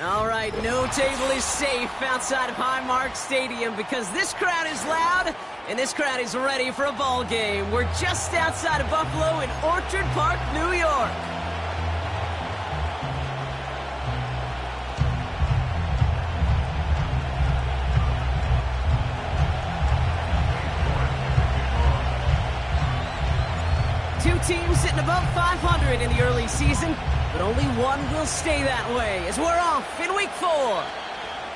All right, no table is safe outside of Highmark Stadium because this crowd is loud and this crowd is ready for a ball game. We're just outside of Buffalo in Orchard Park, New York. Two teams sitting above 500 in the early season, but only one will stay that way as we're off in week 4.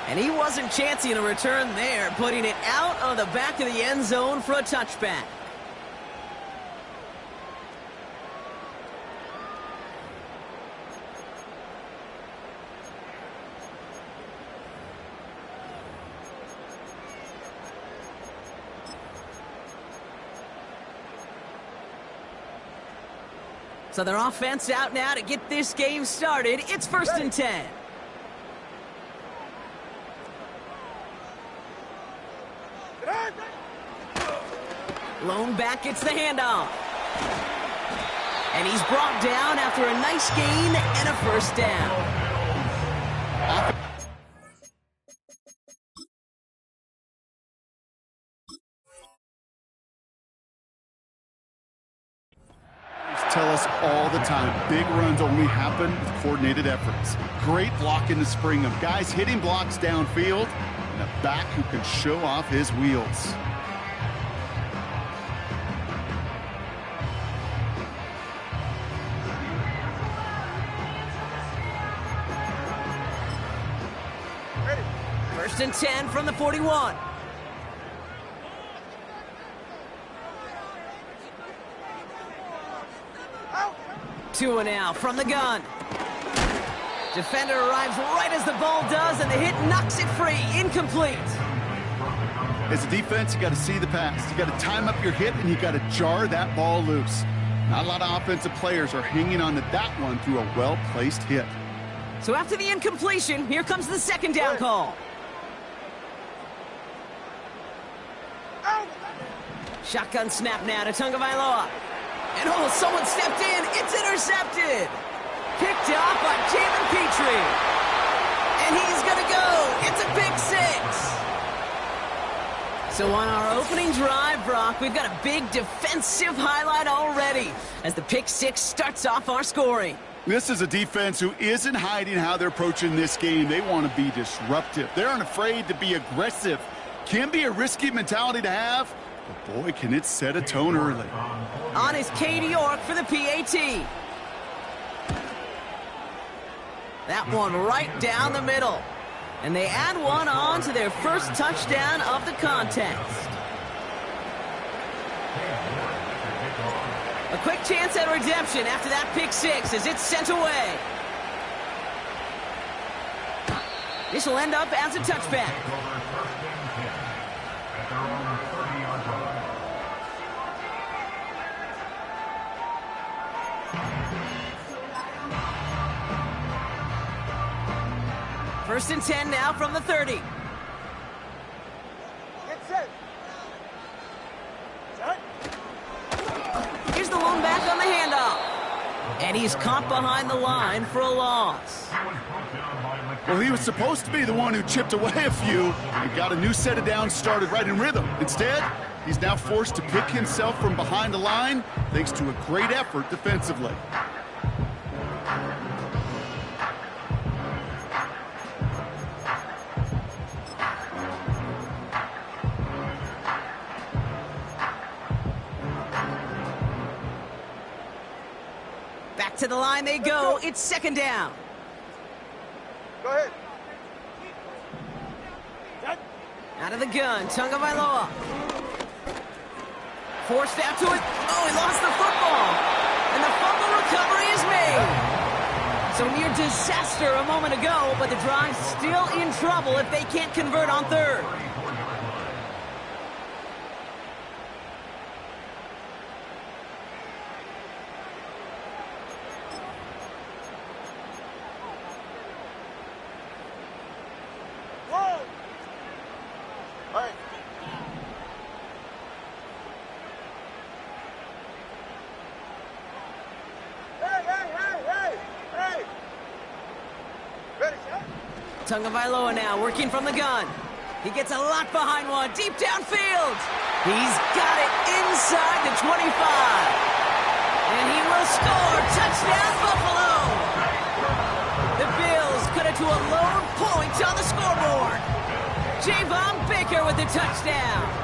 And he wasn't chancing a return there, putting it out on the back of the end zone for a touchback. So their offense out now to get this game started. It's 1st and 10. Lone back gets the handoff. And he's brought down after a nice gain and a first down. Tell us all the time, big runs only happen with coordinated efforts. Great block in the spring of guys hitting blocks downfield and a back who can show off his wheels. Ready. 1st and 10 from the 41. Two now from the gun. Defender arrives right as the ball does, and the hit knocks it free. Incomplete. As a defense, you got to see the pass. You got to time up your hit, and you got to jar that ball loose. Not a lot of offensive players are hanging on to that one through a well-placed hit. So after the incompletion, here comes the 2nd down call. Shotgun snap now to Tagovailoa. And oh, someone stepped in. It's intercepted. Picked off by Jalen Petrie. And he's going to go. It's a pick 6. So on our opening drive, Brock, we've got a big defensive highlight already as the pick 6 starts off our scoring. This is a defense who isn't hiding how they're approaching this game. They want to be disruptive. They aren't afraid to be aggressive. Can be a risky mentality to have, but boy, can it set a tone early. On is Cade York for the PAT. That one right down the middle. And they add one on to their first touchdown of the contest. A quick chance at redemption after that pick 6 as it's sent away. This will end up as a touchback. First and 10 now from the 30. Get set. Set. Here's the lone back on the handoff. And he's caught behind the line for a loss. Well, he was supposed to be the one who chipped away a few and got a new set of downs started right in rhythm. Instead, he's now forced to pick himself from behind the line thanks to a great effort defensively. Back to the line they go. It's 2nd down. Go ahead. Out of the gun, Tagovailoa. Forced out to it. Oh, he lost the football. And the fumble recovery is made. So near disaster a moment ago, but the drive's still in trouble if they can't convert on 3rd. Tagovailoa now working from the gun. He gets a lot behind one, deep downfield. He's got it inside the 25. And he will score. Touchdown, Buffalo. The Bills cut it to a lone point on the scoreboard. Javon Baker with the touchdown.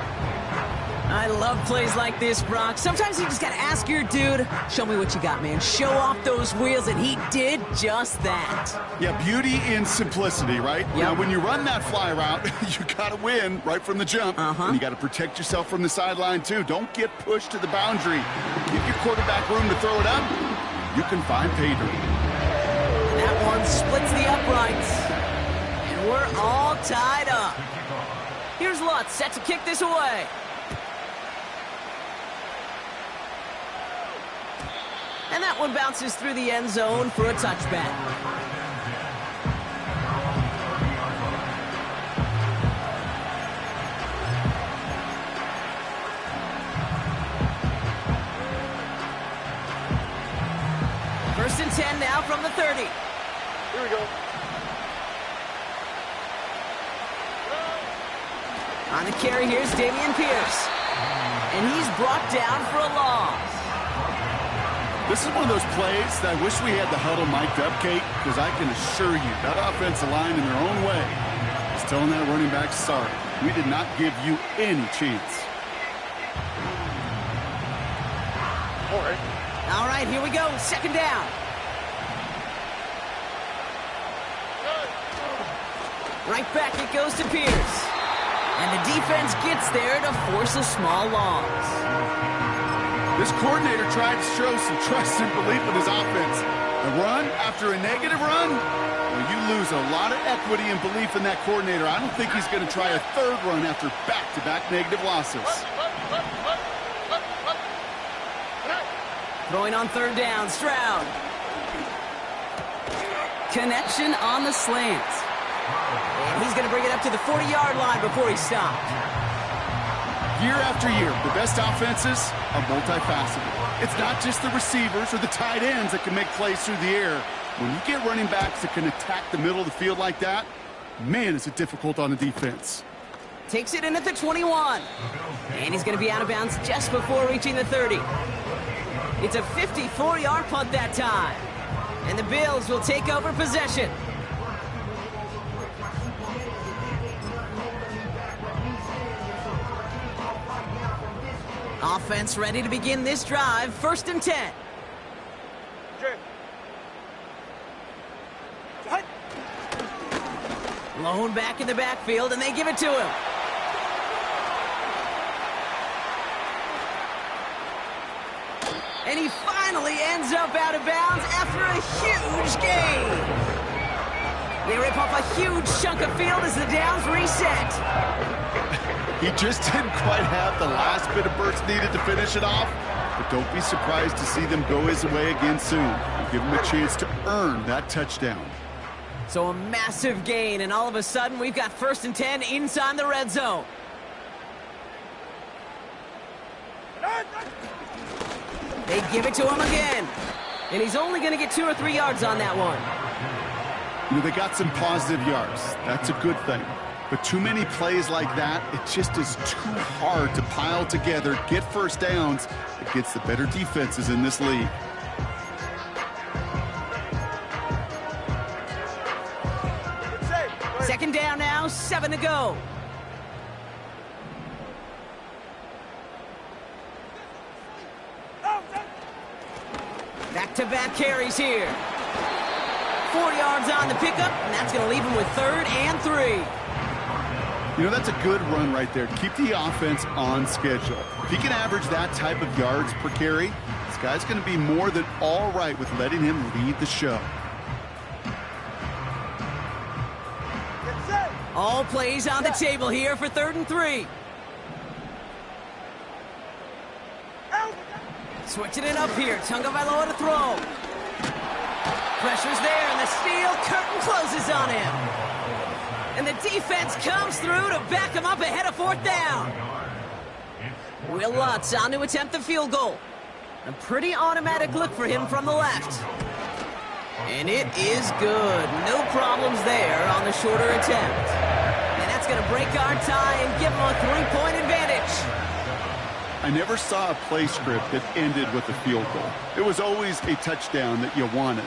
I love plays like this, Brock. Sometimes you just got to ask your dude, show me what you got, man. Show off those wheels, and he did just that. Yeah, beauty in simplicity, right? Yep. Now, when you run that fly route, you got to win right from the jump. And you got to protect yourself from the sideline, too. Don't get pushed to the boundary. Give your quarterback room to throw it up. You can find pay dirt. That one splits the uprights. And we're all tied up. Here's Lutz set to kick this away. And that one bounces through the end zone for a touchback. First and 10 now from the 30. Here we go. On the carry, here's Dameon Pierce. And he's brought down for a loss. This is one of those plays that I wish we had the huddle mic'd up, Kate, because I can assure you that offensive line in their own way is telling that running back, sorry, we did not give you any chance. All right, here we go. Second down. Right back it goes to Pierce. And the defense gets there to force a small loss. This coordinator tried to show some trust and belief in his offense. A run after a negative run? Well, you lose a lot of equity and belief in that coordinator. I don't think he's going to try a third run after back-to-back negative losses. Throwing on third down, Stroud. Connection on the slant. And he's going to bring it up to the 40-yard line before he stopped. Year after year, the best offenses are multifaceted. It's not just the receivers or the tight ends that can make plays through the air. When you get running backs that can attack the middle of the field like that, man, is it difficult on the defense. Takes it in at the 21. And he's going to be out of bounds just before reaching the 30. It's a 54-yard punt that time. And the Bills will take over possession. Offense ready to begin this drive. First and 10. Lone back in the backfield, and they give it to him. And he finally ends up out of bounds after a huge gain. They rip off a huge chunk of field as the downs reset. He just didn't quite have the last bit of burst needed to finish it off. But don't be surprised to see them go his way again soon. Give him a chance to earn that touchdown. So a massive gain, and all of a sudden we've got first and 10 inside the red zone. They give it to him again. And he's only going to get 2 or 3 yards on that one. You know, they got some positive yards. That's a good thing. But too many plays like that, it just is too hard to pile together, get first downs against the better defenses in this league. Second down now, 7 to go. Back-to-back carries here. 4 yards on the pickup, and that's going to leave him with 3rd and 3. You know, that's a good run right there. Keep the offense on schedule. If he can average that type of yards per carry, this guy's going to be more than all right with letting him lead the show. All plays on the table here for 3rd and 3. Switching it up here. Tagovailoa to throw. Pressure's there, and the steel curtain closes on him. And the defense comes through to back him up ahead of 4th down. Will Lutz on to attempt the field goal. A pretty automatic look for him from the left. And it is good. No problems there on the shorter attempt. And that's going to break our tie and give them a 3-point advantage. I never saw a play script that ended with a field goal. It was always a touchdown that you wanted.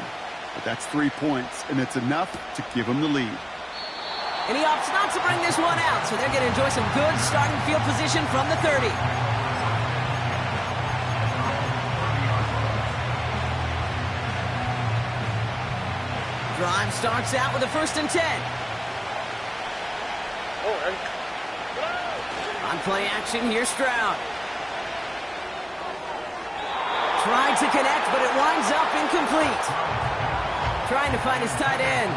But that's 3 points, and it's enough to give them the lead. And he opts not to bring this one out, so they're going to enjoy some good starting field position from the 30. Drive starts out with a 1st and 10. On play action, here's Stroud. Tried to connect, but it winds up incomplete. Trying to find his tight end.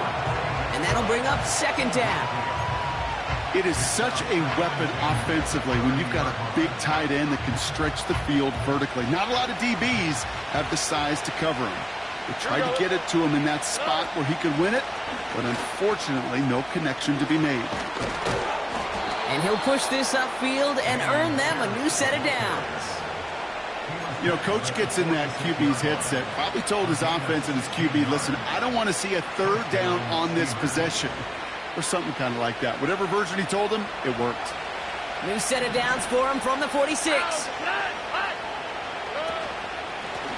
And that'll bring up 2nd down. It is such a weapon offensively when you've got a big tight end that can stretch the field vertically. Not a lot of DBs have the size to cover him. They tried to get it to him in that spot where he could win it, but unfortunately, no connection to be made. And he'll push this upfield and earn them a new set of downs. You know, Coach gets in that QB's headset, probably told his offense and his QB, listen, I don't want to see a 3rd down on this possession. Or something kind of like that. Whatever version he told him, it worked. New set of downs for him from the 46.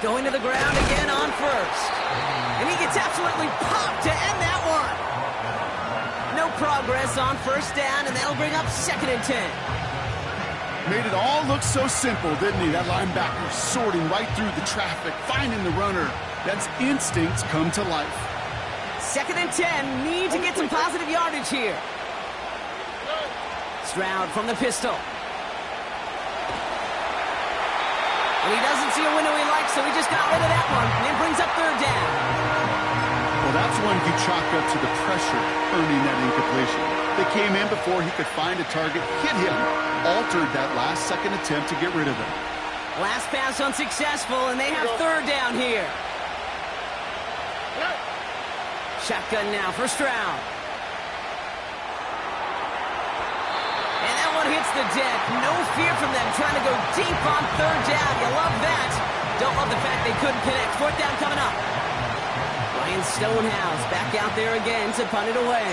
Going to the ground again on 1st. And he gets absolutely popped to end that one. No progress on 1st down, and that'll bring up 2nd and 10. Made it all look so simple, didn't he? That linebacker sorting right through the traffic, finding the runner. That's instincts come to life. 2nd and 10, need to get some positive yardage here. Stroud from the pistol. And he doesn't see a window he likes, so he just got rid of that one. And it brings up 3rd down. Well, that's one you chalk up to the pressure earning that incompletion. They came in before he could find a target, hit him, altered that last-second attempt to get rid of him. Last pass unsuccessful, and they have 3rd down here. Shotgun now for Stroud. And that one hits the deck. No fear from them trying to go deep on 3rd down. You love that. Don't love the fact they couldn't connect. 4th down coming up. Ryan Stonehouse back out there again to punt it away.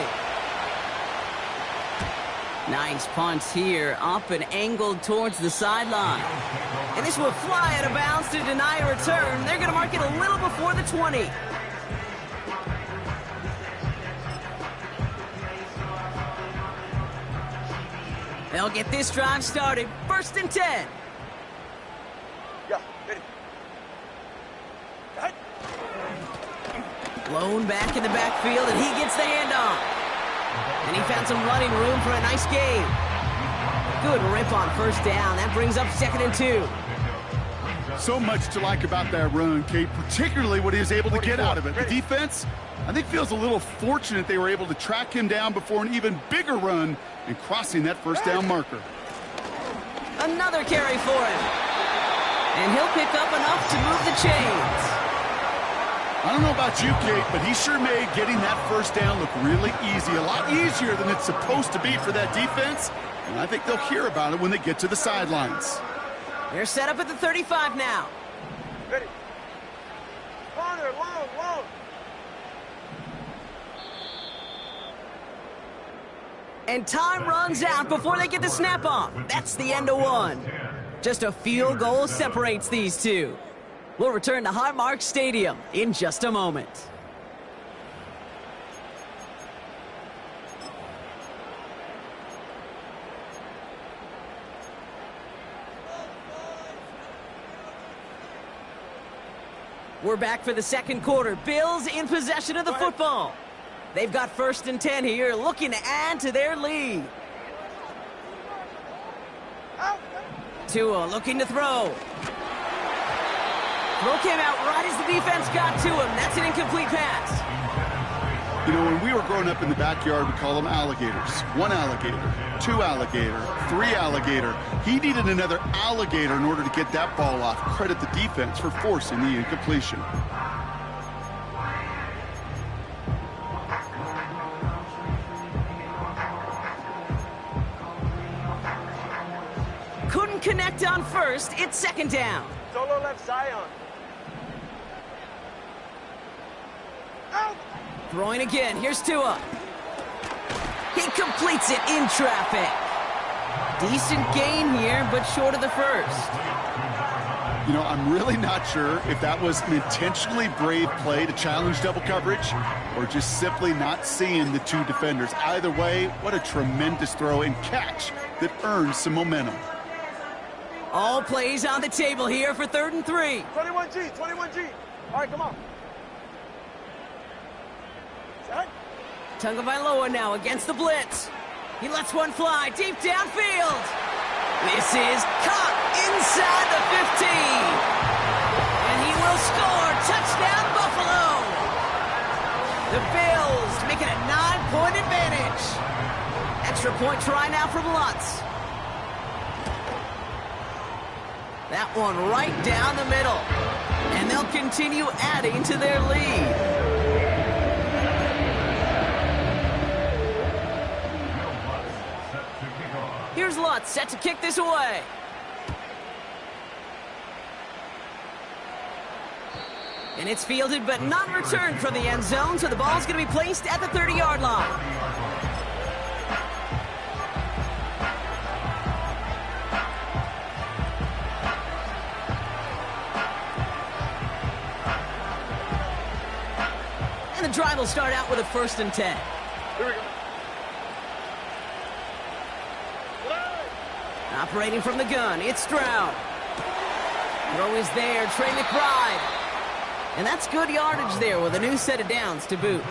Nice punts here, up and angled towards the sideline. And this will fly out of bounds to deny a return. They're going to mark it a little before the 20. They'll get this drive started. 1st and 10. Yeah, ready. Blown back in the backfield, and he gets the handoff. And he found some running room for a nice gain. Good rip on 1st down. That brings up 2nd and 2. So much to like about that run, Kate, particularly what he was able to get out of it. The defense, I think, feels a little fortunate they were able to track him down before an even bigger run and crossing that 1st down marker. Another carry for him. And he'll pick up enough to move the chains. I don't know about you, Kate, but he sure made getting that 1st down look really easy. A lot easier than it's supposed to be for that defense. And I think they'll hear about it when they get to the sidelines. They're set up at the 35 now. Ready. Corner, long. And time runs out before they get the snap off. That's the end of one. Just a field goal separates these two. We'll return to Highmark Stadium in just a moment. We're back for the 2nd quarter. Bills in possession of the football. They've got 1st and 10 here, looking to add to their lead. Tua looking to throw. Throw came out right as the defense got to him. That's an incomplete pass. You know, when we were growing up in the backyard, we call them alligators. 1 alligator, 2 alligator, 3 alligator. He needed another alligator in order to get that ball off. Credit the defense for forcing the incompletion. Couldn't connect on 1st. It's 2nd down. Solo left Zion. Out. Throwing again. Here's Tua. He completes it in traffic. Decent gain here, but short of the first. You know, I'm really not sure if that was an intentionally brave play to challenge double coverage or just simply not seeing the two defenders. Either way, what a tremendous throw and catch that earns some momentum. All plays on the table here for 3rd and 3. 21G, 21G. All right, come on. Set. Tagovailoa now against the blitz. He lets one fly deep downfield. This is caught inside the 15. And he will score. Touchdown, Buffalo. The Bills make it a 9-point advantage. Extra point try now from Lutz. That one right down the middle. And they'll continue adding to their lead. Here's Lutz set to kick this away. And it's fielded but not returned from the end zone, so the ball's going to be placed at the 30-yard line. And the drive will start out with a 1st and 10. Here we go. Operating from the gun, it's Stroud. Throw is there, Trey McBride. And that's good yardage there with a new set of downs to boot.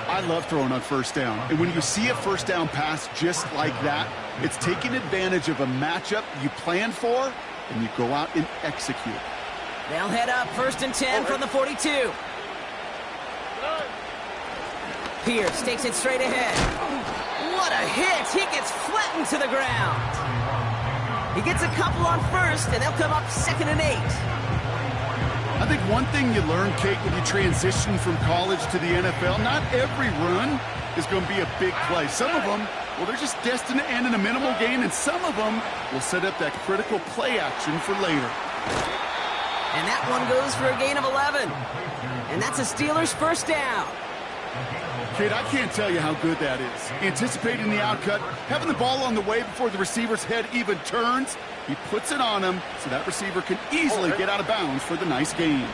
I love throwing on 1st down. And when you see a 1st down pass just like that, it's taking advantage of a matchup you plan for, and you go out and execute. They'll head up 1st and 10 from the 42. Pierce takes it straight ahead. What a hit! He gets flattened to the ground. He gets a couple on 1st, and they'll come up 2nd and 8. I think one thing you learn, Kate, when you transition from college to the NFL, not every run is going to be a big play. Some of them, well, they're just destined to end in a minimal gain, and some of them will set up that critical play action for later. And that one goes for a gain of 11. And that's a Steelers 1st down. Kid, I can't tell you how good that is. Anticipating the outcut, having the ball on the way before the receiver's head even turns, he puts it on him so that receiver can easily get out of bounds for the nice gain.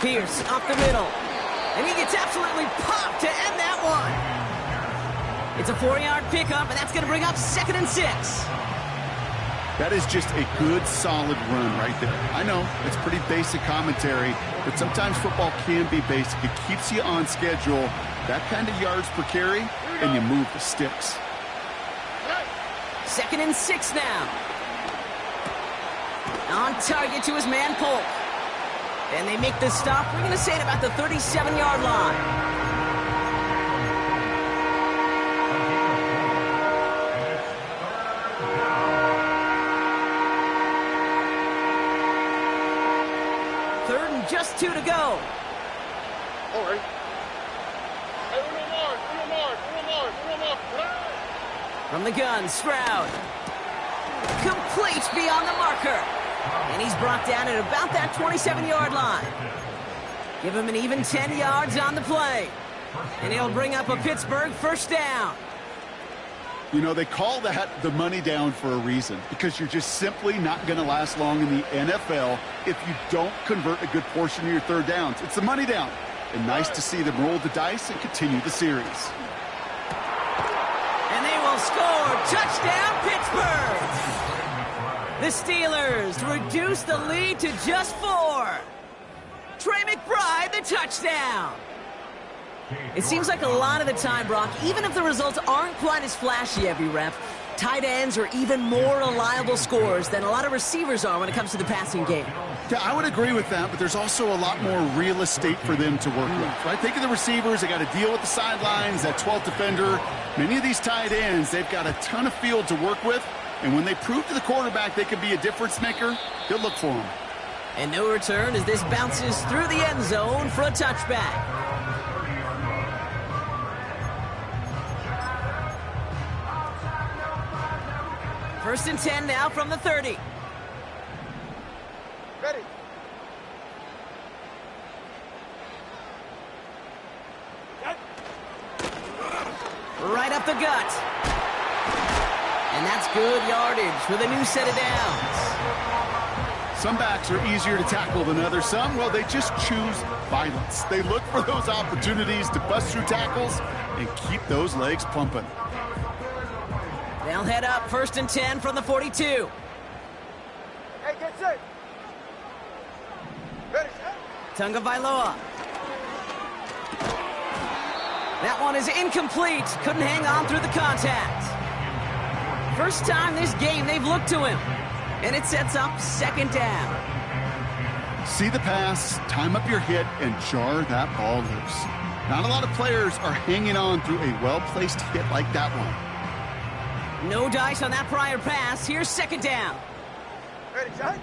Pierce up the middle. And he gets absolutely popped to end that one. It's a 4-yard pickup, and that's going to bring up 2nd and 6. That is just a good, solid run right there. I know, it's pretty basic commentary, but sometimes football can be basic. It keeps you on schedule. That kind of yards per carry, and you move the sticks. 2nd and 6 now. On target to his man, Polk. And they make the stop, we're going to say at about the 37-yard line. Just 2 to go. All right. Hey, one more. From the gun, Stroud. Complete beyond the marker. And he's brought down at about that 27-yard line. Give him an even 10 yards on the play. And he'll bring up a Pittsburgh 1st down. You know, they call that the money down for a reason, because you're just simply not going to last long in the NFL if you don't convert a good portion of your 3rd downs. It's the money down. And nice to see them roll the dice and continue the series. And they will score. Touchdown, Pittsburgh. The Steelers reduce the lead to just 4. Trey McBride, the touchdown. It seems like a lot of the time, Brock, even if the results aren't quite as flashy every rep, tight ends are even more reliable scorers than a lot of receivers are when it comes to the passing game. Yeah, I would agree with that, but there's also a lot more real estate for them to work with, right? Think of the receivers. They got to deal with the sidelines, that 12th defender. Many of these tight ends, they've got a ton of field to work with, and when they prove to the quarterback they can be a difference maker, he'll look for them. And no return as this bounces through the end zone for a touchback. First and 10 now from the 30. Ready. Set. Right up the gut. And that's good yardage for the new set of downs. Some backs are easier to tackle than others. Some, well, they just choose violence. They look for those opportunities to bust through tackles and keep those legs pumping. They'll head up first and 10 from the 42. Hey, get set. Ready, set. Tunga Vailoa. That one is incomplete. Couldn't hang on through the contact. First time this game they've looked to him. And it sets up second down. See the pass, time up your hit, and jar that ball loose. Not a lot of players are hanging on through a well-placed hit like that one. No dice on that prior pass. Here's second down. Ready, set.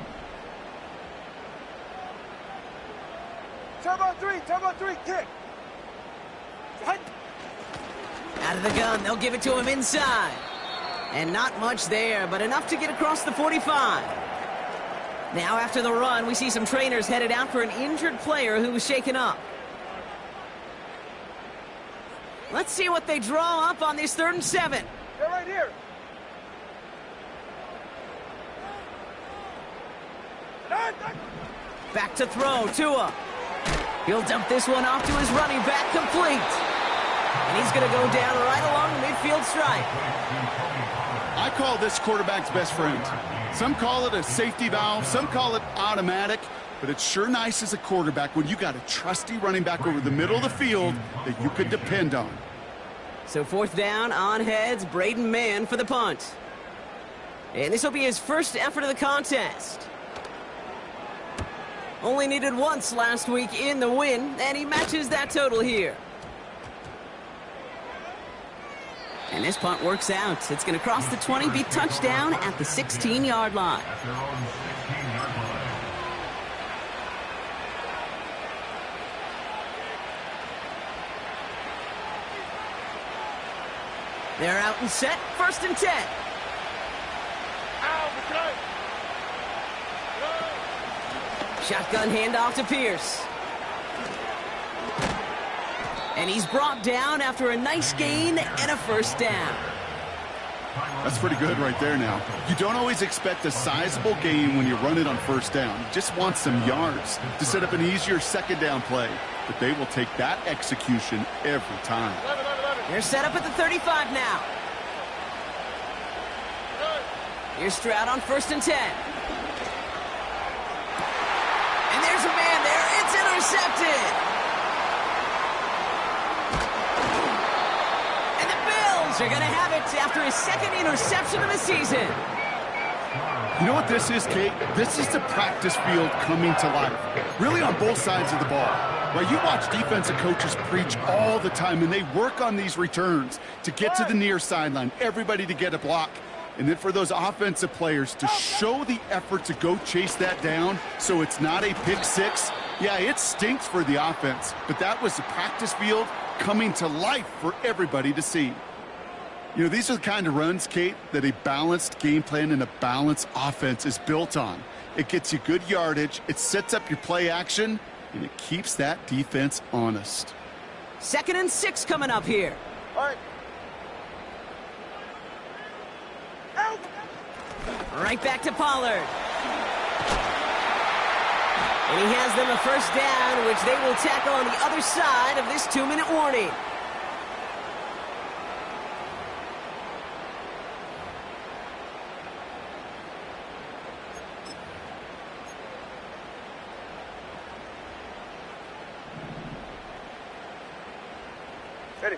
Turbo 3, kick. Set. Out of the gun, they'll give it to him inside. And not much there, but enough to get across the 45. Now after the run, we see some trainers headed out for an injured player who was shaken up. Let's see what they draw up on this 3rd and 7. They're right here. Back to throw, Tua. He'll dump this one off to his running back, complete. And he's going to go down right along the midfield stripe. I call this quarterback's best friend. Some call it a safety valve, some call it automatic, but it's sure nice as a quarterback when you got a trusty running back over the middle of the field that you could depend on. So 4th down on heads, Braden Mann for the punt. And this will be his first effort of the contest. Only needed once last week in the win, and he matches that total here. And this punt works out. It's going to cross the 20, be touchdown at the 16-yard line. They're out and set, 1st and 10. Shotgun handoff to Pierce. And he's brought down after a nice gain and a first down. That's pretty good right there now. You don't always expect a sizable gain when you run it on 1st down. You just want some yards to set up an easier 2nd down play. But they will take that execution every time. They're set up at the 35 now. Here's Stroud on 1st and 10. And there's a man there. It's intercepted. And the Bills are going to have it after his 2nd interception of the season. You know what this is, Kate? This is the practice field coming to life. Really on both sides of the ball. Right, you watch defensive coaches preach all the time, and they work on these returns to get to the near sideline, everybody to get a block. And then for those offensive players to show the effort to go chase that down so it's not a pick six. Yeah, it stinks for the offense, but that was the practice field coming to life for everybody to see. You know, these are the kind of runs, Kate, that a balanced game plan and a balanced offense is built on. It gets you good yardage, it sets up your play action, and it keeps that defense honest. 2nd and 6 coming up here. All right. Out. Right back to Pollard. And he has them a first down, which they will tackle on the other side of this 2-minute warning. Ready.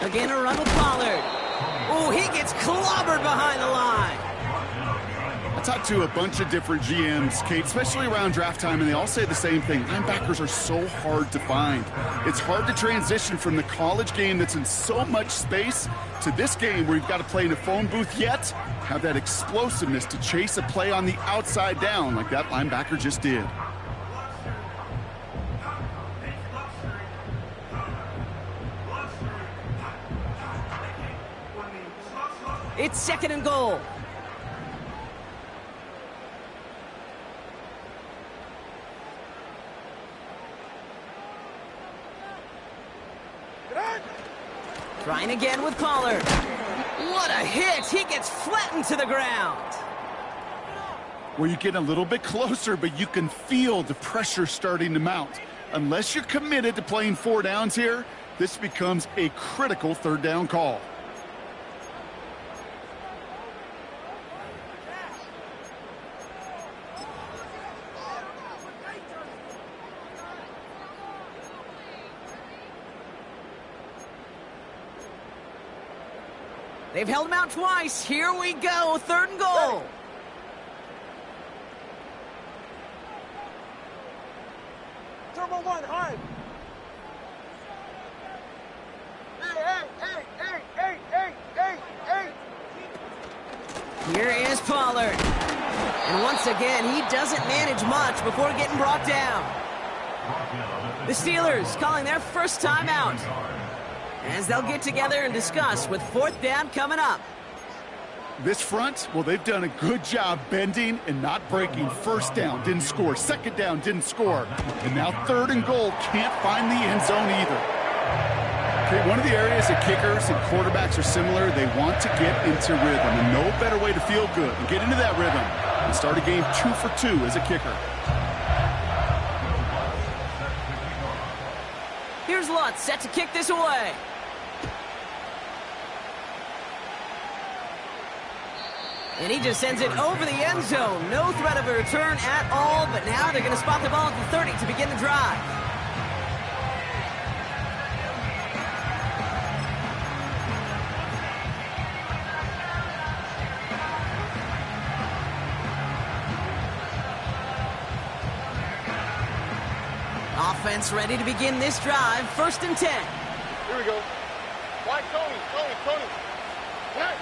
Again, a run with Pollard. Oh, he gets clobbered behind the line. I talked to a bunch of different GMs, Kate, especially around draft time, and they all say the same thing. Linebackers are so hard to find. It's hard to transition from the college game that's in so much space to this game where you've got to play in a phone booth yet have that explosiveness to chase a play on the outside down like that linebacker just did. It's second and goal. Trying again with Pollard. What a hit! He gets flattened to the ground. Well, you get a little bit closer, but you can feel the pressure starting to mount. Unless you're committed to playing 4 downs here, this becomes a critical third down call. They've held him out twice. Here we go, third and goal. Turbo 1, high. Hey. Here is Pollard. And once again, he doesn't manage much before getting brought down. The Steelers calling their first timeout, as they'll get together and discuss with fourth down coming up. This front, well, they've done a good job bending and not breaking. First down, didn't score. Second down, didn't score. And now third and goal, can't find the end zone either. Okay, one of the areas that kickers and quarterbacks are similar, they want to get into rhythm. And no better way to feel good and get into that rhythm and start a game 2 for 2 as a kicker. Here's Lutz set to kick this away. And he just sends it over the end zone. No threat of a return at all, but now they're going to spot the ball at the 30 to begin the drive. Offense ready to begin this drive. First and 10. Here we go. Why, Tony. What?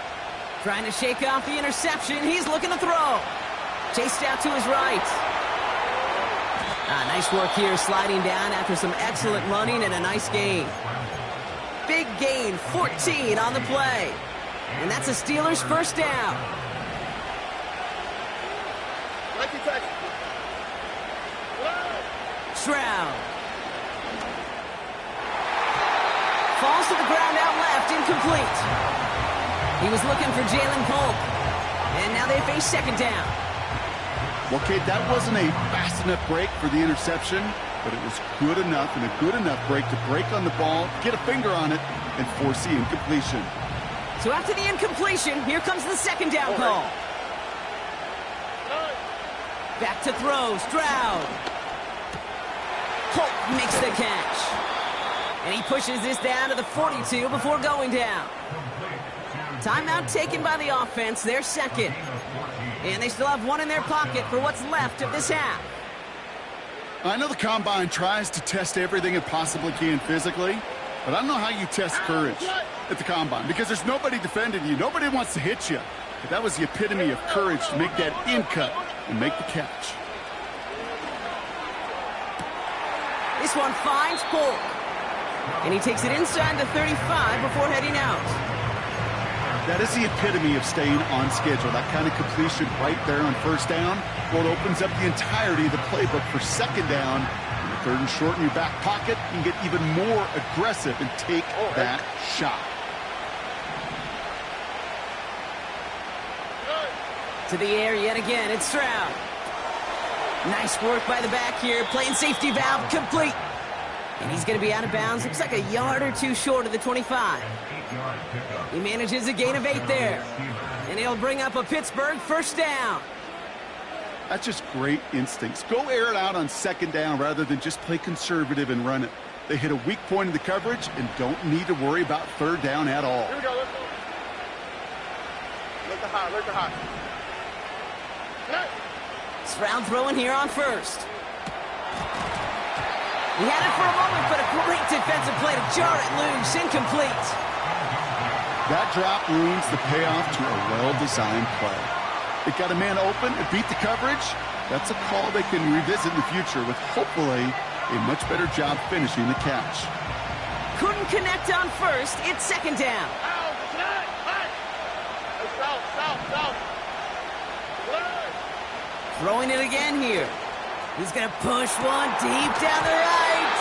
Trying to shake off the interception. He's looking to throw. Chased out to his right. Nice work here, sliding down after some excellent running and a nice gain. Big gain, 14 on the play. And that's a Steelers first down. Stroud. Falls to the ground out left, incomplete. He was looking for Jalen Polk. And now they face second down. Well, Kate, that wasn't a fast enough break for the interception, but it was good enough and a good enough break to break on the ball, get a finger on it, and force the incompletion. So after the incompletion, here comes the second down call. Back to throw, Stroud. Polk makes the catch. And he pushes this down to the 42 before going down. Timeout taken by the offense, their second. And they still have one in their pocket for what's left of this half. I know the Combine tries to test everything it possibly can physically, but I don't know how you test courage at the Combine because there's nobody defending you. Nobody wants to hit you. But that was the epitome of courage to make that in cut and make the catch. This one finds Polk. And he takes it inside the 35 before heading out. That is the epitome of staying on schedule. That kind of completion right there on first down. Well, it opens up the entirety of the playbook for second down. And the third and short in your back pocket, you can get even more aggressive and take that shot. To the air yet again, it's Stroud. Nice work by the back here, playing safety valve complete. And he's going to be out of bounds. Looks like a yard or two short of the 25. He manages a gain of 8 there. And he'll bring up a Pittsburgh first down. That's just great instincts. Go air it out on second down rather than just play conservative and run it. They hit a weak point in the coverage and don't need to worry about third down at all. Here we go, let's go. Look the high. Stroud throwing here on first. He had it for a moment, but a great defensive play to jar it loose. Incomplete. That drop ruins the payoff to a well-designed play. It got a man open, it beat the coverage. That's a call they can revisit in the future with hopefully a much better job finishing the catch. Couldn't connect on first. It's second down. Throwing it again here. He's going to push one deep down the right.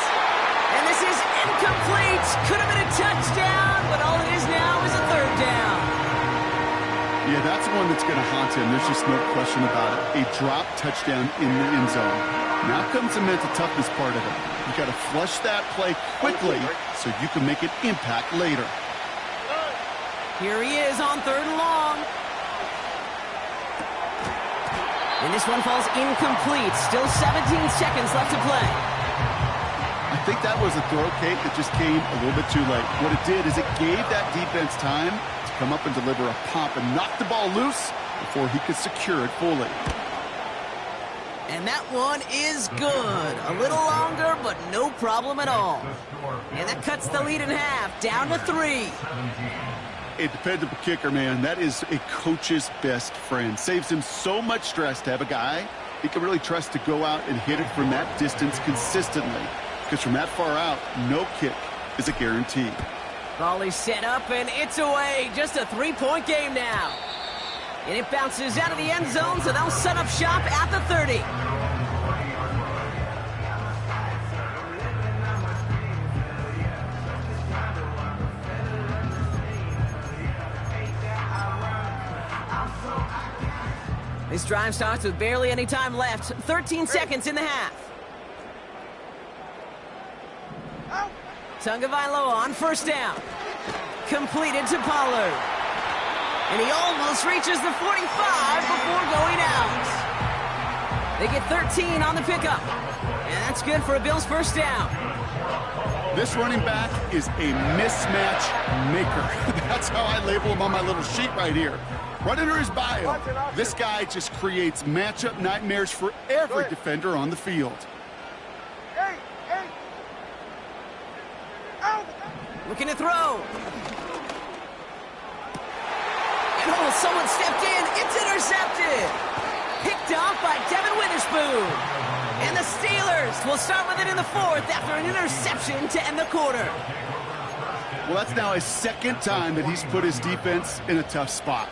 And this is incomplete. Could have been a touchdown, but all it is now is a third down. Yeah, that's one that's going to haunt him. There's just no question about it. A drop touchdown in the end zone. Now comes the mental toughness part of it. You got to flush that play quickly so you can make an impact later. Here he is on 3rd and long. And this one falls incomplete. Still 17 seconds left to play. I think that was a throw, Kate, that just came a little bit too late. What it did is it gave that defense time to come up and deliver a pop and knock the ball loose before he could secure it fully. And that one is good. A little longer, but no problem at all. And that cuts the lead in half, down to 3. A dependable kicker, man, that is a coach's best friend. Saves him so much stress to have a guy he can really trust to go out and hit it from that distance consistently. Because from that far out, no kick is a guarantee. Volley set up, and it's away. Just a 3-point game now. And it bounces out of the end zone, so they'll set up shop at the 30. This drive starts with barely any time left. 13 seconds in the half. Tagovailoa on 1st down. Completed to Pollard. And he almost reaches the 45 before going out. They get 13 on the pickup. And that's good for a Bills 1st down. This running back is a mismatch maker. That's how I label him on my little sheet right here. Right under his bio, this guy just creates matchup nightmares for every defender on the field. Looking to throw. And oh, someone stepped in. It's intercepted. Picked off by Devin Witherspoon. And the Steelers will start with it in the 4th after an interception to end the quarter. Well, that's now his 2nd time that he's put his defense in a tough spot.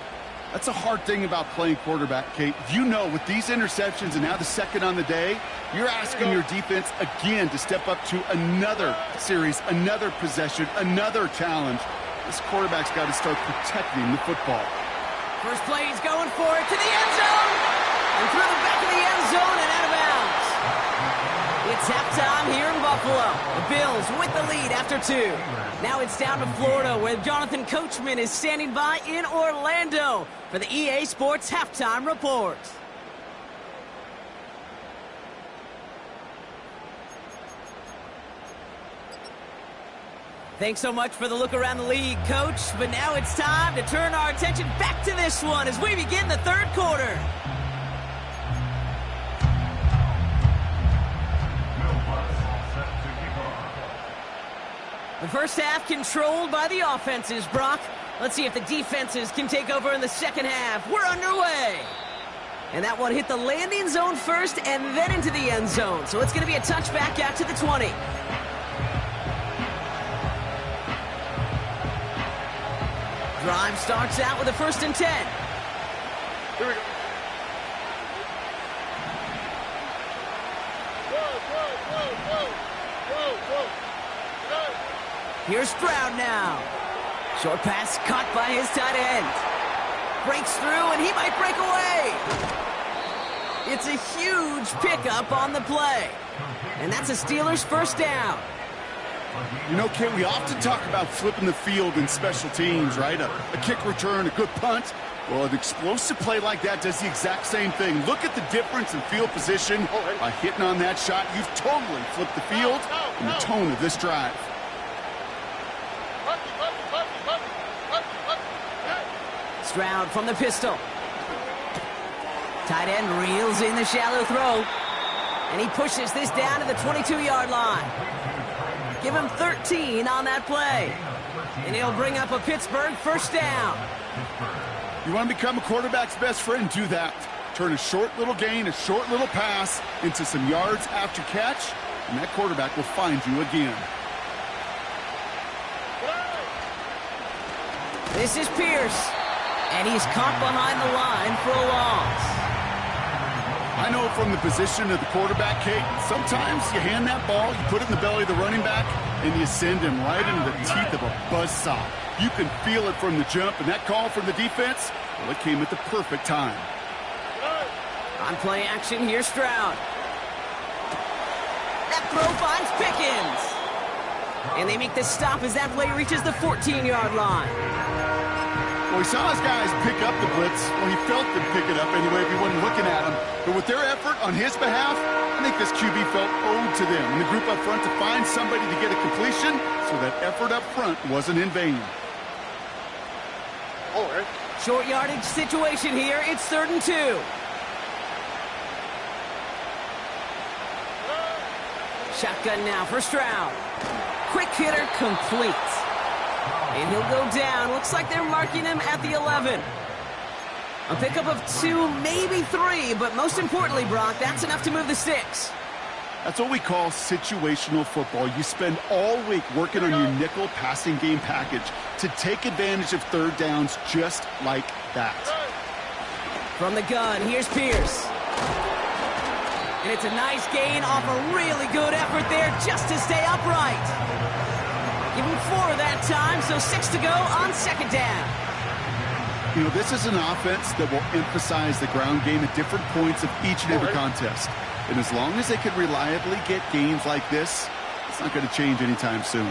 That's a hard thing about playing quarterback, Kate. You know, with these interceptions and now the 2nd on the day, you're asking your defense again to step up to another series, another possession, another challenge. This quarterback's got to start protecting the football. First play, he's going for it to the end zone. And through the back of the end zone and out of bounds. It's halftime here in Buffalo. The Bills with the lead after 2. Now it's down to Florida, where Jonathan Coachman is standing by in Orlando for the EA Sports Halftime Report. Thanks so much for the look around the league, Coach. But now it's time to turn our attention back to this one as we begin the 3rd quarter. The first half controlled by the offenses, Brock. Let's see if the defenses can take over in the 2nd half. We're underway. And that one hit the landing zone first and then into the end zone. So it's going to be a touchback out to the 20. Drive starts out with a 1st and 10. Here we go. Here's Stroud now. Short pass caught by his tight end. Breaks through, and he might break away. It's a huge pickup on the play. And that's a Steelers 1st down. You know, Kate, we often talk about flipping the field in special teams, right? A kick return, a good punt. Well, an explosive play like that does the exact same thing. Look at the difference in field position. By hitting on that shot, you've totally flipped the field and the tone of this drive. Stroud from the pistol. Tight end reels in the shallow throw. And he pushes this down to the 22-yard line. Give him 13 on that play. And he'll bring up a Pittsburgh 1st down. You want to become a quarterback's best friend? Do that. Turn a short little gain, a short little pass into some yards after catch, and that quarterback will find you again. This is Pierce. And he's caught behind the line for a loss. I know from the position of the quarterback, Kate, sometimes you hand that ball, you put it in the belly of the running back, and you send him right into the teeth of a buzzsaw. You can feel it from the jump, and that call from the defense, well, it came at the perfect time. On play action, here's Stroud. That throw finds Pickens. And they make the stop as that play reaches the 14-yard line. Well, he saw his guys pick up the blitz. Well, he felt them pick it up anyway if he wasn't looking at him. But with their effort on his behalf, I think this QB felt owed to them and the group up front to find somebody to get a completion, so that effort up front wasn't in vain. Short yardage situation here. It's 3rd and 2. Shotgun now for Stroud. Quick hitter complete. And he'll go down. Looks like they're marking him at the 11. A pickup of 2, maybe 3, but most importantly, Brock, that's enough to move the sticks. That's what we call situational football. You spend all week working on your nickel passing game package to take advantage of third downs just like that. From the gun, here's Pierce. And it's a nice gain off a really good effort there just to stay upright. Give him 4 that time, so 6 to go on 2nd down. You know, this is an offense that will emphasize the ground game at different points of each and every contest. And as long as they can reliably get gains like this, it's not going to change anytime soon.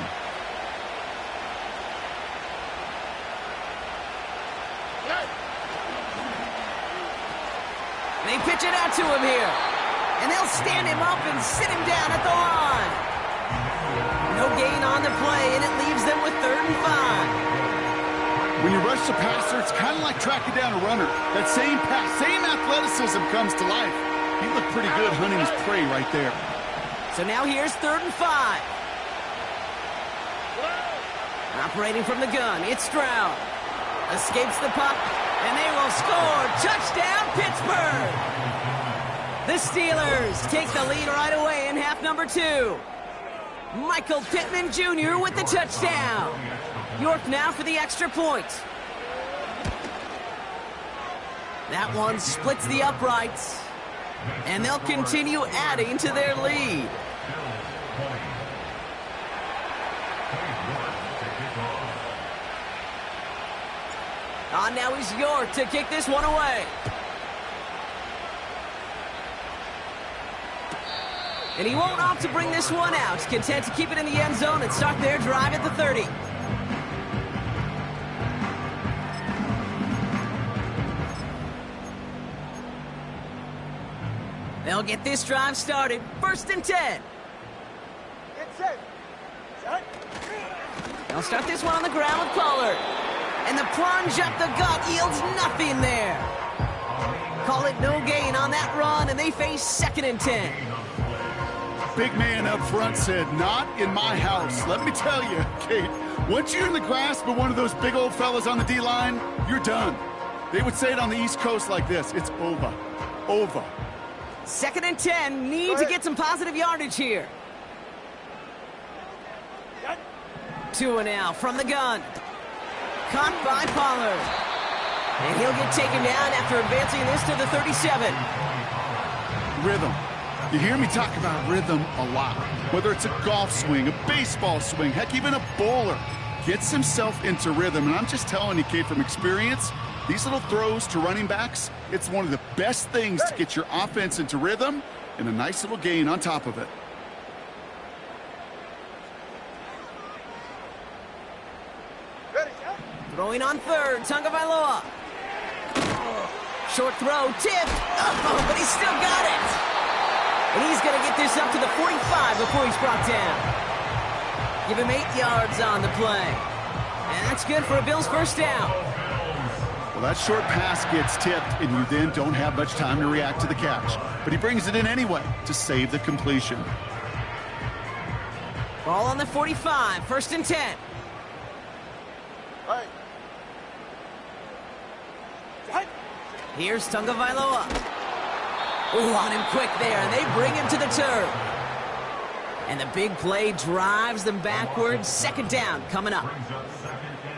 They pitch it out to him here. And they'll stand him up and sit him down at the line. No gain on the play, and it leaves them with 3rd and 5. When you rush the passer, it's kind of like tracking down a runner. That same pass, same athleticism comes to life. He looked pretty good hunting his prey right there. So now here's 3rd and 5. Operating from the gun, it's Stroud. Escapes the puck, and they will score. Touchdown, Pittsburgh! The Steelers take the lead right away in half number 2. Michael Pittman Jr. with the touchdown. York now for the extra point. That one splits the uprights. And they'll continue adding to their lead. On now is York to kick this one away. And he won't opt to bring this one out. Content to keep it in the end zone and start their drive at the 30. They'll get this drive started. 1st and 10. They'll start this one on the ground with Pollard. And the plunge up the gut yields nothing there. Call it no gain on that run, and they face 2nd and 10. Big man up front said, "Not in my house." Let me tell you, Kate, once you're in the grasp of one of those big old fellas on the D-line, you're done. They would say it on the East Coast like this: it's over. Over. 2nd and 10, need to get some positive yardage here. 2 and out from the gun. Caught by Pollard. And he'll get taken down after advancing this to the 37. Rhythm. You hear me talk about rhythm a lot. Whether it's a golf swing, a baseball swing, heck, even a bowler gets himself into rhythm. And I'm just telling you, Kate, from experience, these little throws to running backs, it's one of the best things to get your offense into rhythm and a nice little gain on top of it. Throwing on 3rd, Tagovailoa. Short throw, tipped. Oh, but he's still got it. And he's going to get this up to the 45 before he's brought down. Give him 8 yards on the play. And that's good for a Bills 1st down. Well, that short pass gets tipped, and you then don't have much time to react to the catch. But he brings it in anyway to save the completion. Ball on the 45, 1st and 10. Here's Tagovailoa. Ooh, on him quick there, and they bring him to the turf. And the big play drives them backwards. 2nd down coming up.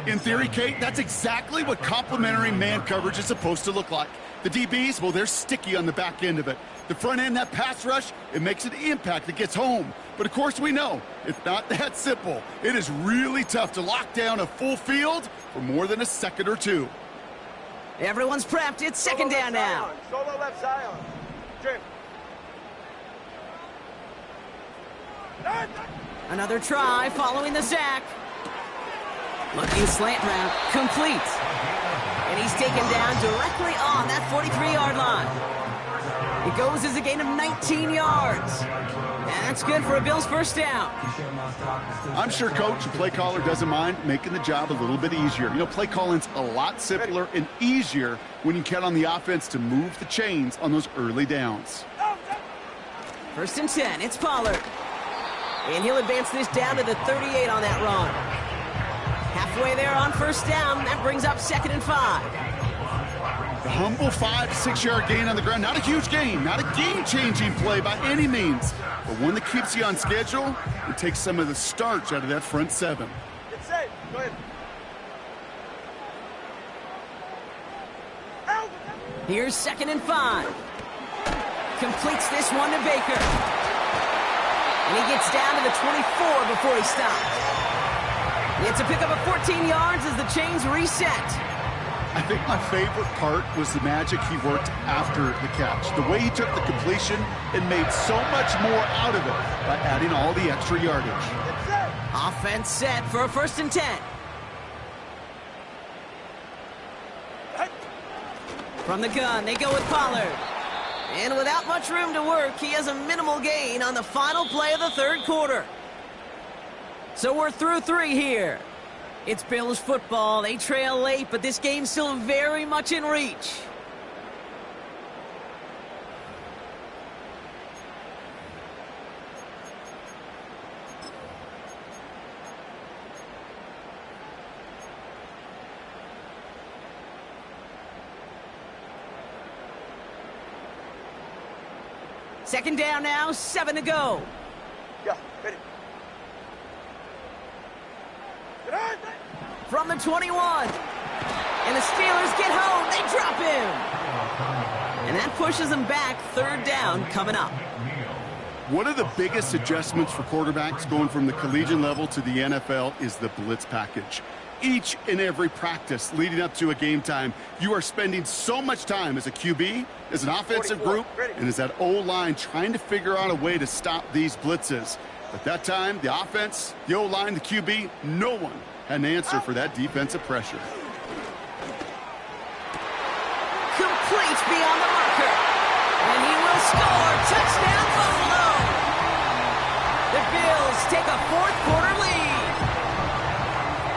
In theory, Kate, that's exactly what complementary man coverage is supposed to look like. The DBs, well, they're sticky on the back end of it. The front end, that pass rush, it makes an impact that gets home. But of course we know, it's not that simple. It is really tough to lock down a full field for more than a second or two. Everyone's prepped. It's second down now. Solo left side. Jim. Another try following the sack. Looking slant route, complete. And he's taken down directly on that 43-yard line. It goes as a gain of 19 yards. And that's good for a Bills first down. I'm sure coach and play caller doesn't mind making the job a little bit easier. You know, play calling's a lot simpler and easier when you count on the offense to move the chains on those early downs. First and 10, it's Pollard. And he'll advance this down to the 38 on that run. Halfway there on first down. That brings up 2nd and 5. The humble 5 to 6 yard gain on the ground. Not a huge gain, not a game-changing play by any means, but one that keeps you on schedule and takes some of the starch out of that front 7. It's safe. Go ahead. Here's 2nd and 5. Completes this one to Baker. And he gets down to the 24 before he stops. It's a pickup of 14 yards as the chains reset. I think my favorite part was the magic he worked after the catch. The way he took the completion and made so much more out of it by adding all the extra yardage. Offense set for a 1st and 10. From the gun, they go with Pollard. And without much room to work, he has a minimal gain on the final play of the third quarter. So we're through 3 here. It's Bills football. They trail late, but this game's still very much in reach. Second down now, 7 to go. Yeah, ready. From the 21. And the Steelers get home. They drop him. And that pushes them back. 3rd down coming up. One of the biggest adjustments for quarterbacks going from the collegiate level to the NFL is the blitz package. Each and every practice leading up to a game time, you are spending so much time as a QB, as an offensive group, and as that O-line trying to figure out a way to stop these blitzes. At that time, the offense, the O-line, the QB, no one had an answer for that defensive pressure. Complete beyond the marker. And he will score. Touchdown, Buffalo. The Bills take a 4th quarter lead.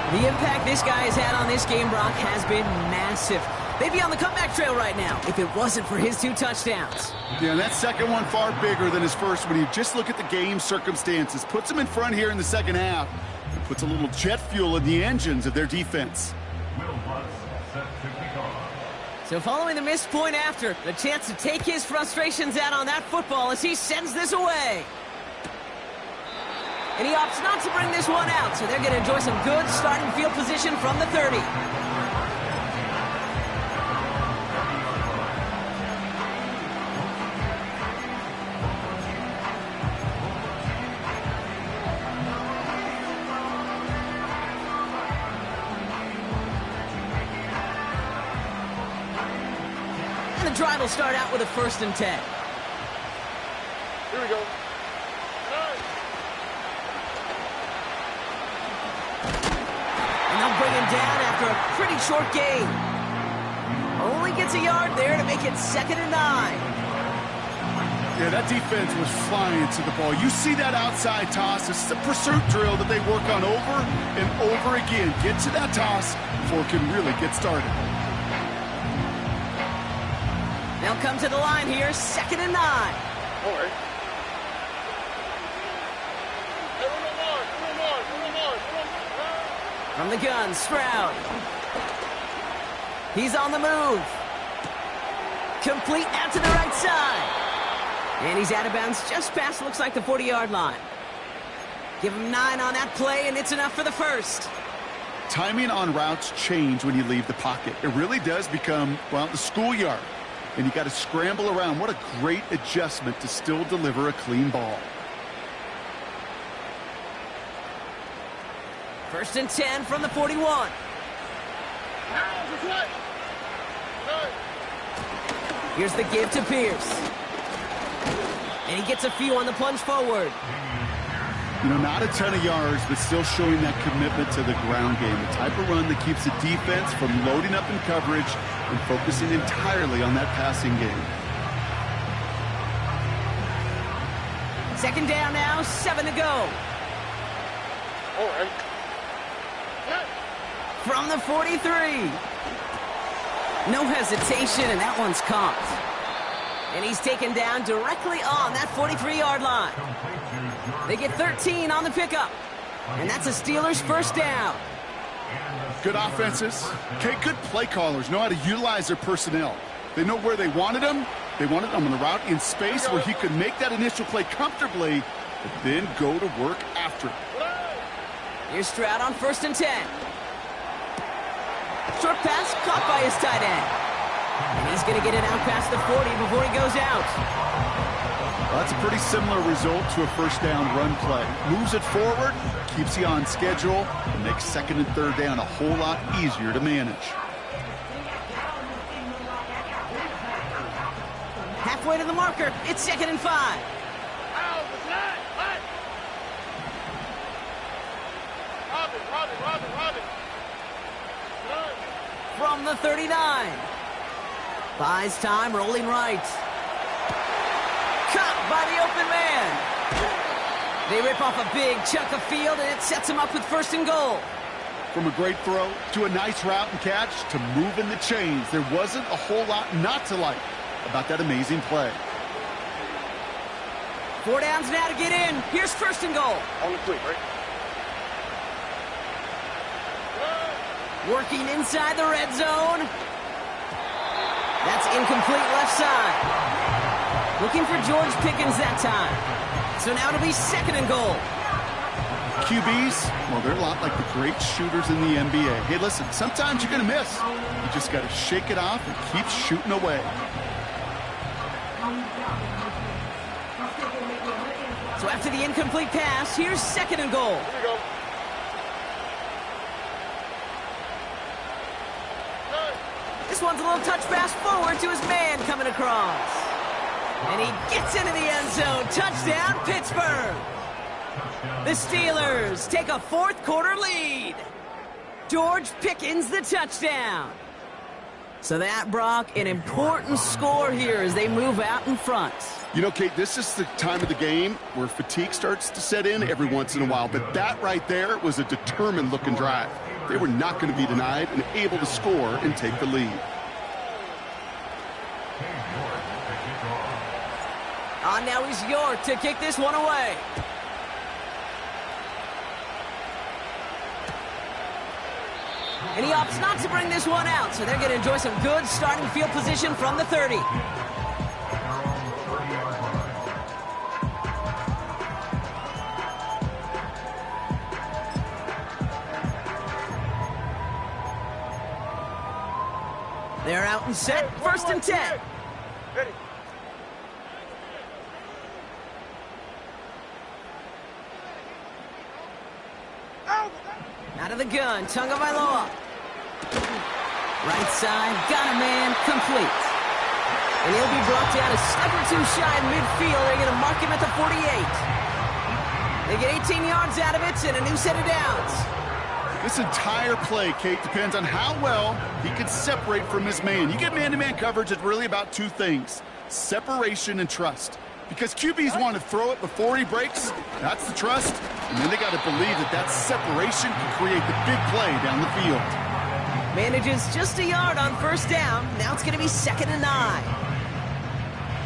The impact this guy has had on this game, Brock, has been massive. They'd be on the comeback trail right now if it wasn't for his 2 touchdowns. Yeah, and that second one far bigger than his first when you just look at the game circumstances. Puts them in front here in the second half. And puts a little jet fuel in the engines of their defense. So following the missed point after, the chance to take his frustrations out on that football as he sends this away. And he opts not to bring this one out, so they're going to enjoy some good starting field position from the 30. And the drive will start out with a 1st and 10. Here we go. Bring him down after a pretty short gain. Only gets a yard there to make it 2nd and 9. Yeah, that defense was flying to the ball. You see that outside toss. This is a pursuit drill that they work on over and over again. Get to that toss before it can really get started. They'll come to the line here, 2nd and 9. All right. From the gun, Stroud. He's on the move. Complete out to the right side. And he's out of bounds just past, looks like, the 40-yard line. Give him 9 on that play, and it's enough for the first. Timing on routes change when you leave the pocket. It really does become, well, the schoolyard. And you got to scramble around. What a great adjustment to still deliver a clean ball. 1st and 10 from the 41. Here's the give to Pierce. And he gets a few on the plunge forward. You know, not a ton of yards, but still showing that commitment to the ground game. The type of run that keeps the defense from loading up in coverage and focusing entirely on that passing game. 2nd down now, 7 to go. All right. From the 43. No hesitation, and that one's caught. And he's taken down directly on that 43-yard line. They get 13 on the pickup. And that's a Steelers 1st down. Good offenses. Okay, good play callers know how to utilize their personnel. They know where they wanted them. They wanted them on the route in space where he could make that initial play comfortably, but then go to work after it. Here's Stroud on 1st and 10. Short pass caught by his tight end. And he's going to get it out past the 40 before he goes out. Well, that's a pretty similar result to a 1st down run play. Moves it forward, keeps you on schedule, and makes 2nd and 3rd down a whole lot easier to manage. Halfway to the marker, it's 2nd and 5. Robin. From the 39. Buys time, rolling right. Caught by the open man. They rip off a big chunk of field, and it sets him up with 1st and goal. From a great throw to a nice route and catch to moving the chains, there wasn't a whole lot not to like about that amazing play. 4 downs now to get in. Here's 1st and goal. On the quick, right? Working inside the red zone. That's incomplete left side. Looking for George Pickens that time. So now it'll be 2nd and goal. QBs, well, they're a lot like the great shooters in the NBA. Hey, listen, sometimes you're going to miss. You just got to shake it off and keep shooting away. So after the incomplete pass, here's 2nd and goal. Here we go. This one's a little touch pass forward to his man coming across. And he gets into the end zone. Touchdown, Pittsburgh. The Steelers take a 4th quarter lead. George Pickens the touchdown. So that, Brock, an important score here as they move out in front. You know, Kate, this is the time of the game where fatigue starts to set in every once in a while. But that right there was a determined-looking drive. They were not going to be denied and able to score and take the lead. Now he's York to kick this one away. And he opts not to bring this one out, so they're going to enjoy some good starting field position from the 30. They're out and set. 1st and 10. Ready. Out of the gun, Tagovailoa. Right side, got a man, complete. And he'll be brought down a step or two shy in midfield. They're going to mark him at the 48. They get 18 yards out of it and a new set of downs. This entire play, Kate, depends on how well he can separate from his man. You get man-to-man coverage, it's really about 2 things: separation and trust. Because QBs want to throw it before he breaks, that's the trust. And then they got to believe that that separation can create the big play down the field. Manages just a yard on 1st down. Now it's going to be 2nd and 9.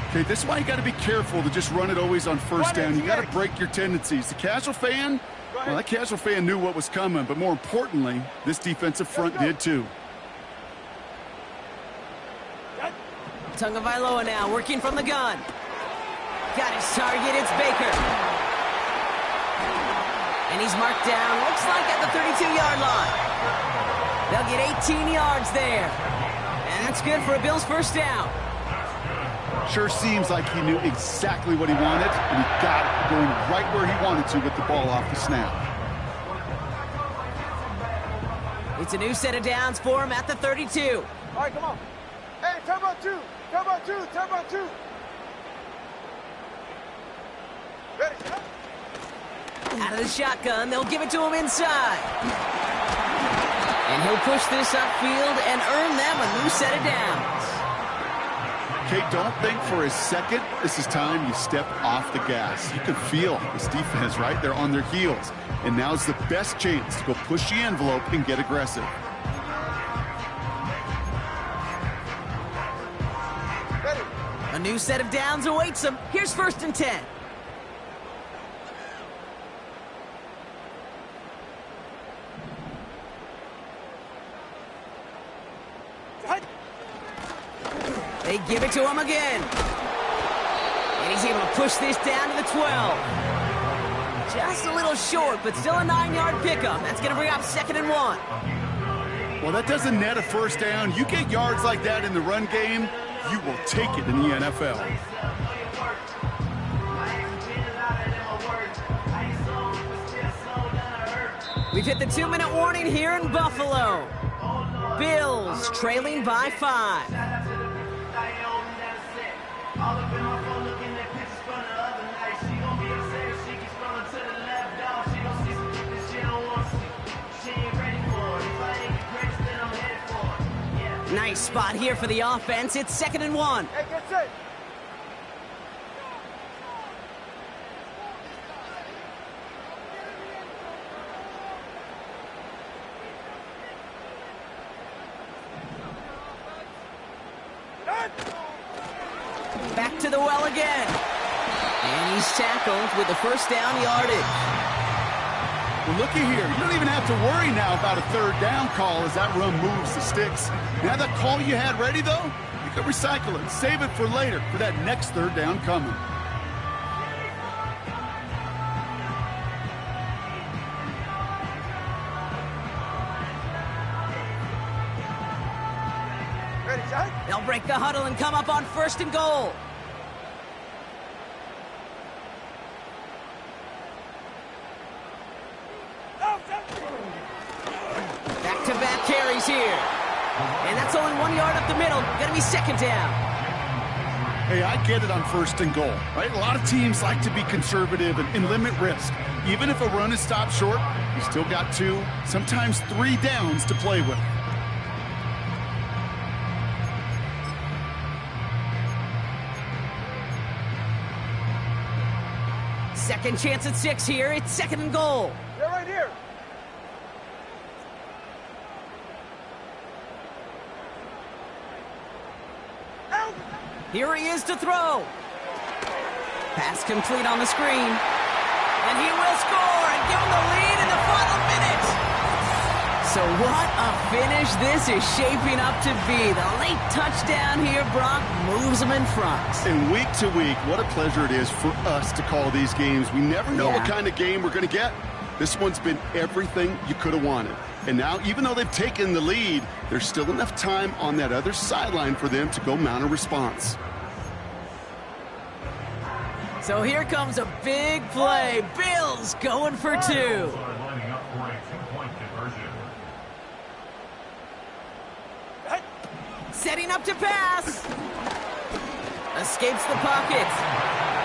Okay, this is why you got to be careful to just run it always on 1st down. You got to break your tendencies. The casual fan, well, that casual fan knew what was coming, but more importantly, this defensive front did too. Tagovailoa now working from the gun. Got his target, it's Baker. And he's marked down, looks like at the 32-yard line. They'll get 18 yards there. And that's good for a Bills first down. Sure seems like he knew exactly what he wanted, and he got it going right where he wanted to with the ball off the snap. It's a new set of downs for him at the 32. All right, come on. Hey, turbo two. Turbo two. Turbo two. Ready, set. Out of the shotgun, they'll give it to him inside. And he'll push this upfield and earn them a new set of downs. Okay, don't think for a second this is time you step off the gas. You can feel this defense right there on their heels. And now's the best chance to go push the envelope and get aggressive. Ready. A new set of downs awaits them. Here's 1st and 10. They give it to him again. And he's able to push this down to the 12. Just a little short, but still a 9-yard pickup. That's going to bring up 2nd and 1. Well, that doesn't net a first down. You get yards like that in the run game, you will take it in the NFL. We've hit the 2-minute warning here in Buffalo. Bills trailing by 5. Nice spot here for the offense. It's 2nd and 1. Hey, get set. Back to the well again. And he's tackled with the first down yardage. Well, looky here. You don't even have to worry now about a 3rd down call as that run moves the sticks. Now that call you had ready, though, you can recycle it. Save it for later for that next 3rd down coming. Ready, set. They'll break the huddle and come up on 1st and goal. Back-to-back carries here. And that's only 1 yard up the middle. Gonna be 2nd down. Hey, I get it on 1st and goal, right? A lot of teams like to be conservative and limit risk. Even if a run is stopped short, you still got 2, sometimes 3 downs to play with. Second chance at 6 here. It's 2nd and goal. They're right here. Out. Here he is to throw. Pass complete on the screen. And he will score and give him the lead in the final minute. So what a finish this is shaping up to be. The late touchdown here, Brock, moves him in front. And week to week, what a pleasure it is for us to call these games. We never know what kind of game we're going to get. This one's been everything you could have wanted. And now, even though they've taken the lead, there's still enough time on that other sideline for them to go mount a response. So here comes a big play. Bills going for 2. Setting up to pass. Escapes the pocket.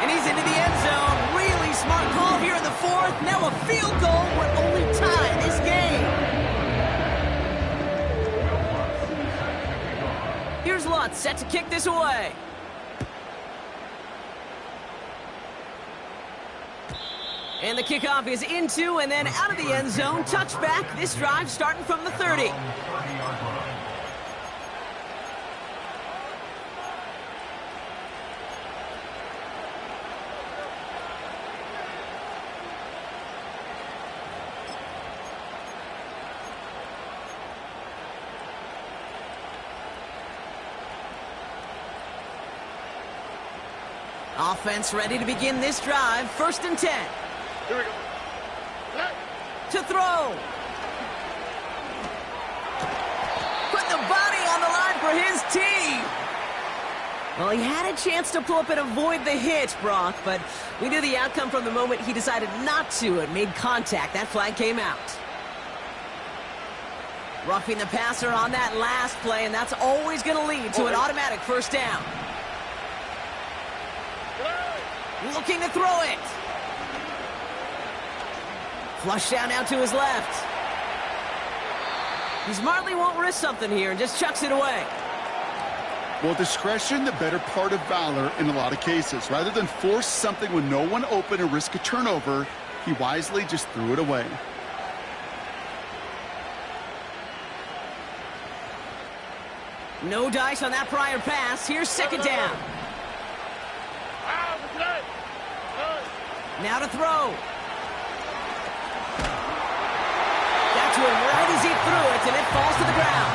And he's into the end zone. Really smart call here in the 4th. Now a field goal would only tie this game. Here's Lutz set to kick this away. And the kickoff is into and then out of the end zone. Touchback. This drive starting from the 30. Offense ready to begin this drive. 1st and 10. Here we go. Set. to throw. Put the body on the line for his team. Well, he had a chance to pull up and avoid the hit, Brock, but we knew the outcome from the moment he decided not to and made contact. That flag came out. Roughing the passer on that last play, and that's always going to lead to an automatic first down. Looking to throw it. Flush down now to his left. He smartly won't risk something here and just chucks it away. Well, discretion, the better part of valor in a lot of cases. Rather than force something with no one open and risk a turnover, he wisely just threw it away. No dice on that prior pass. Here's second down. Now to throw. Got to him right as he threw it, and it falls to the ground.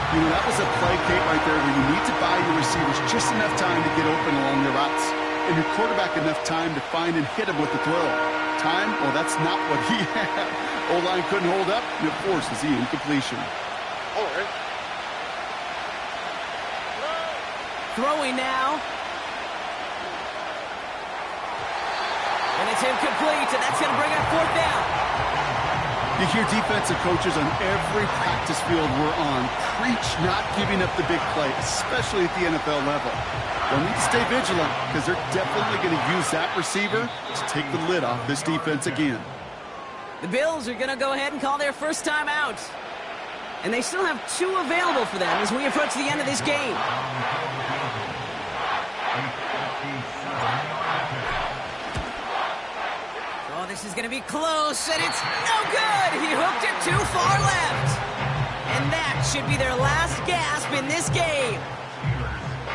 You know, that was a play, Kate, right there where you need to buy your receivers just enough time to get open along their routes, and your quarterback enough time to find and hit him with the throw. Time? Well, that's not what he had. O-line couldn't hold up, and it forces the incompletion. All right. Throwing now. And it's incomplete, and that's going to bring up fourth down. You hear defensive coaches on every practice field we're on preach not giving up the big play, especially at the NFL level. They'll need to stay vigilant because they're definitely going to use that receiver to take the lid off this defense again. The Bills are going to go ahead and call their first time out. And they still have 2 available for them as we approach the end of this game. Oh, this is going to be close, and it's no good. He hooked it too far left. And that should be their last gasp in this game.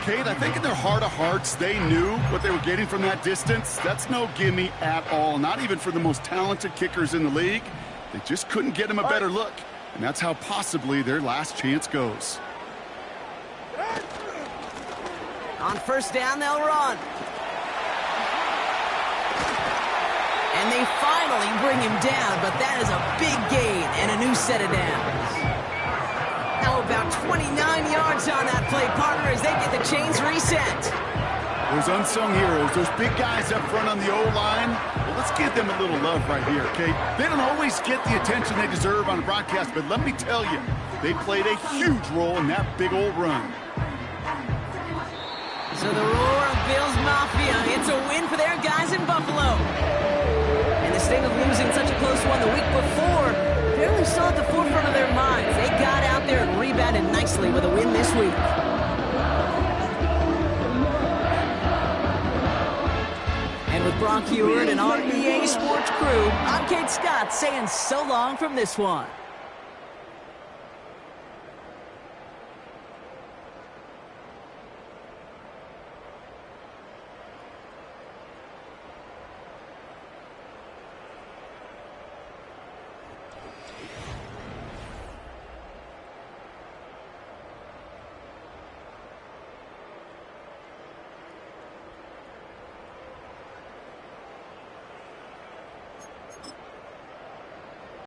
Kate, I think in their heart of hearts, they knew what they were getting from that distance. That's no gimme at all, not even for the most talented kickers in the league. They just couldn't get him a better look. And that's how possibly their last chance goes. On first down, they'll run. And they finally bring him down, but that is a big gain and a new set of downs. Now about 29 yards on that play, partner, as they get the chains reset. Those unsung heroes, those big guys up front on the O-line, well, let's give them a little love right here, okay? They don't always get the attention they deserve on a broadcast, but let me tell you, they played a huge role in that big old run. So the roar of Bills Mafia, it's a win for their guys in Buffalo. And the sting of losing such a close one the week before, fairly still at the forefront of their minds. They got out there and rebounded nicely with a win this week. And with Brock Heward and our EA Sports crew, I'm Kate Scott saying so long from this one.